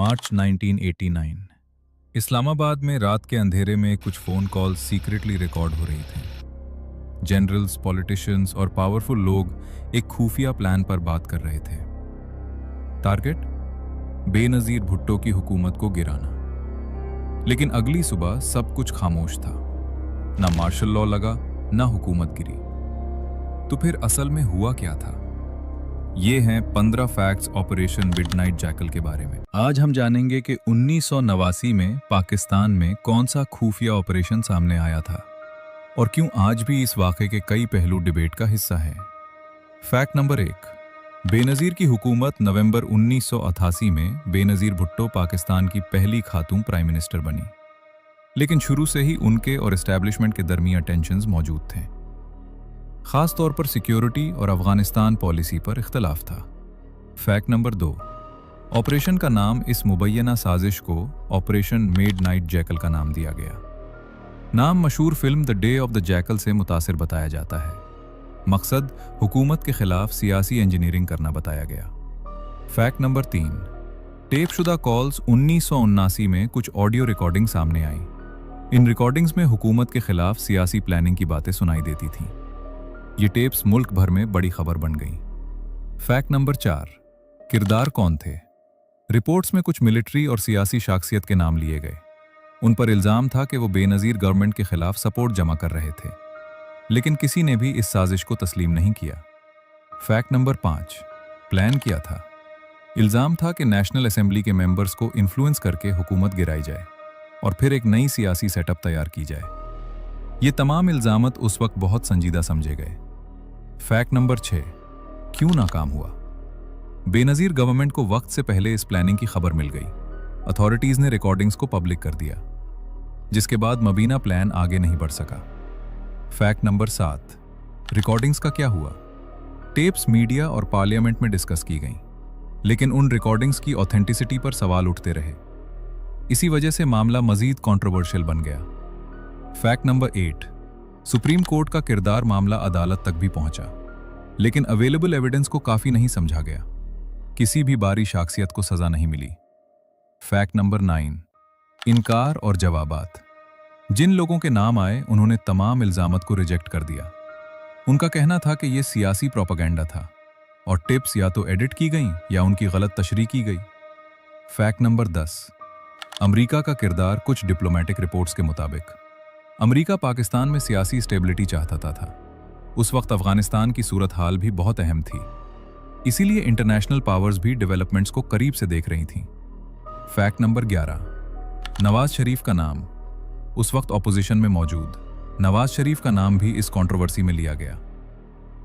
मार्च 1989 इस्लामाबाद में रात के अंधेरे में कुछ फ़ोन कॉल्स सीक्रेटली रिकॉर्ड हो रही थी। जनरल्स, पॉलिटिशियंस और पावरफुल लोग एक खुफिया प्लान पर बात कर रहे थे। टारगेट बेनज़ीर भुट्टो की हुकूमत को गिराना। लेकिन अगली सुबह सब कुछ खामोश था। ना मार्शल लॉ लगा, ना हुकूमत गिरी। तो फिर असल में हुआ क्या था? ये हैं 15 फैक्ट्स ऑपरेशन मिडनाइट जैकल के बारे में। आज हम जानेंगे कि 1989 में पाकिस्तान में कौन सा खुफिया ऑपरेशन सामने आया था और क्यों आज भी इस वाक़े के कई पहलू डिबेट का हिस्सा हैं। फैक्ट नंबर 1, बेनज़ीर की हुकूमत। नवंबर 1988 में बेनज़ीर भुट्टो पाकिस्तान की पहली खातून प्राइम मिनिस्टर बनी। लेकिन शुरू से ही उनके और एस्टैब्लिशमेंट के दरमियान टेंशन्स मौजूद थे, खास तौर पर सिक्योरिटी और अफगानिस्तान पॉलिसी पर इख्तलाफ था। फैक्ट नंबर 2, ऑपरेशन का नाम इस मुबैना साजिश को ऑपरेशन मिडनाइट जैकल का नाम दिया गया। नाम मशहूर film the day of the jackal से मुतासिर बताया जाता है। मकसद हुकूमत के खिलाफ सियासी इंजीनियरिंग करना बताया गया। Fact number 3, टेपशुदा calls. 1979 में कुछ ऑडियो रिकॉर्डिंग सामने आई। इन रिकॉर्डिंग्स में हुकूमत के खिलाफ सियासी प्लानिंग की बातें सुनाई देती थीं। ये टेप्स मुल्क भर में बड़ी खबर बन गई। फैक्ट नंबर 4, किरदार कौन थे? रिपोर्ट्स में कुछ मिलिट्री और सियासी शख्सियत के नाम लिए गए। उन पर इल्ज़ाम था कि वो बेनज़ीर गवर्नमेंट के खिलाफ सपोर्ट जमा कर रहे थे, लेकिन किसी ने भी इस साजिश को तस्लीम नहीं किया। फैक्ट नंबर 5, प्लान किया था। इल्ज़ाम था कि नेशनल असेंबली के मेंबर्स को इन्फ्लुएंस करके हुकूमत गिराई जाए और फिर एक नई सियासी सेटअप तैयार की जाए। ये तमाम इल्ज़ामत उस वक्त बहुत संजीदा समझे गए। फैक्ट नंबर 6, क्यों नाकाम हुआ? बेनज़ीर गवर्नमेंट को वक्त से पहले इस प्लानिंग की खबर मिल गई। अथॉरिटीज़ ने रिकॉर्डिंग्स को पब्लिक कर दिया, जिसके बाद मबीना प्लान आगे नहीं बढ़ सका। फैक्ट नंबर 7, रिकॉर्डिंग्स का क्या हुआ? टेप्स मीडिया और पार्लियामेंट में डिस्कस की गईं, लेकिन उन रिकॉर्डिंग्स की ऑथेंटिसिटी पर सवाल उठते रहे। इसी वजह से मामला मजीद कंट्रोवर्शियल बन गया। फैक्ट नंबर 8, सुप्रीम कोर्ट का किरदार। मामला अदालत तक भी पहुंचा, लेकिन अवेलेबल एविडेंस को काफी नहीं समझा गया। किसी भी बारी शख्सियत को सजा नहीं मिली। फैक्ट नंबर 9, इनकार और जवाबात। जिन लोगों के नाम आए उन्होंने तमाम इल्जामत को रिजेक्ट कर दिया। उनका कहना था कि यह सियासी प्रोपेगेंडा था और टिप्स या तो एडिट की गईं या उनकी गलत तशरीह की गई। फैक्ट नंबर 10, अमेरिका का किरदार। कुछ डिप्लोमेटिक रिपोर्ट्स के मुताबिक अमेरिका पाकिस्तान में सियासी स्टेबिलिटी चाहता था। उस वक्त अफगानिस्तान की सूरत हाल भी बहुत अहम थी, इसीलिए इंटरनेशनल पावर्स भी डेवलपमेंट्स को करीब से देख रही थीं। फैक्ट नंबर 11, नवाज शरीफ का नाम। उस वक्त ऑपोजिशन में मौजूद नवाज शरीफ का नाम भी इस कंट्रोवर्सी में लिया गया।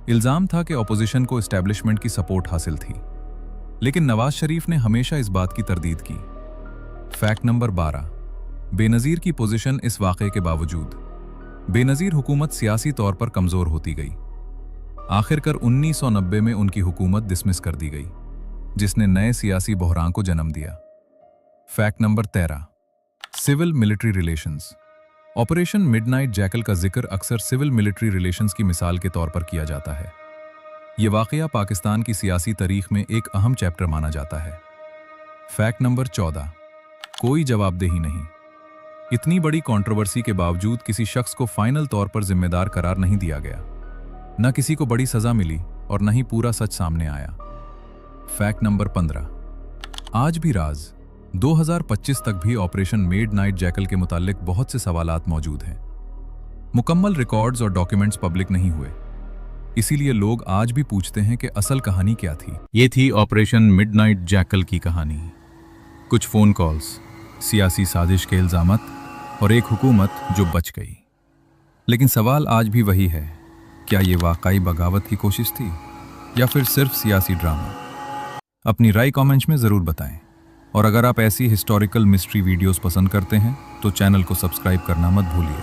इल्ज़ाम था कि ऑपोजिशन को एस्टैब्लिशमेंट की सपोर्ट हासिल थी, लेकिन नवाज शरीफ ने हमेशा इस बात की तरदीद की। फैक्ट नंबर 12, बेनज़ीर की पोजीशन। इस वाक़े के बावजूद बेनज़ीर हुकूमत सियासी तौर पर कमज़ोर होती गई। आखिरकार 1990 में उनकी हुकूमत डिसमिस कर दी गई, जिसने नए सियासी बहरान को जन्म दिया। Fact number 13, civil military relations. Operation midnight jackal का जिक्र अक्सर सिविल मिलिट्री रिलेशंस की मिसाल के तौर पर किया जाता है। यह वाक़या पाकिस्तान की सियासी तारीख में एक अहम चैप्टर माना जाता है। फैक्ट नंबर 14, कोई जवाबदेही नहीं। इतनी बड़ी कंट्रोवर्सी के बावजूद किसी शख्स को फाइनल तौर पर जिम्मेदार करार नहीं दिया गया। न किसी को बड़ी सजा मिली और न ही पूरा सच सामने आया। फैक्ट नंबर 15, आज भी राज। 2025 तक भी ऑपरेशन मिडनाइट जैकल के मुताल्लिक बहुत से सवालात मौजूद हैं। मुकम्मल रिकॉर्ड्स और डॉक्यूमेंट्स पब्लिक नहीं हुए, इसीलिए लोग आज भी पूछते हैं कि असल कहानी क्या थी। ये थी ऑपरेशन मिडनाइट जैकल की कहानी। कुछ फ़ोन कॉल्स, सियासी साजिश के इल्ज़ामत और एक हुकूमत जो बच गई। लेकिन सवाल आज भी वही है, क्या ये वाकई बगावत की कोशिश थी या फिर सिर्फ सियासी ड्रामा? अपनी राय कमेंट्स में ज़रूर बताएं, और अगर आप ऐसी हिस्टोरिकल मिस्ट्री वीडियोस पसंद करते हैं तो चैनल को सब्सक्राइब करना मत भूलिए।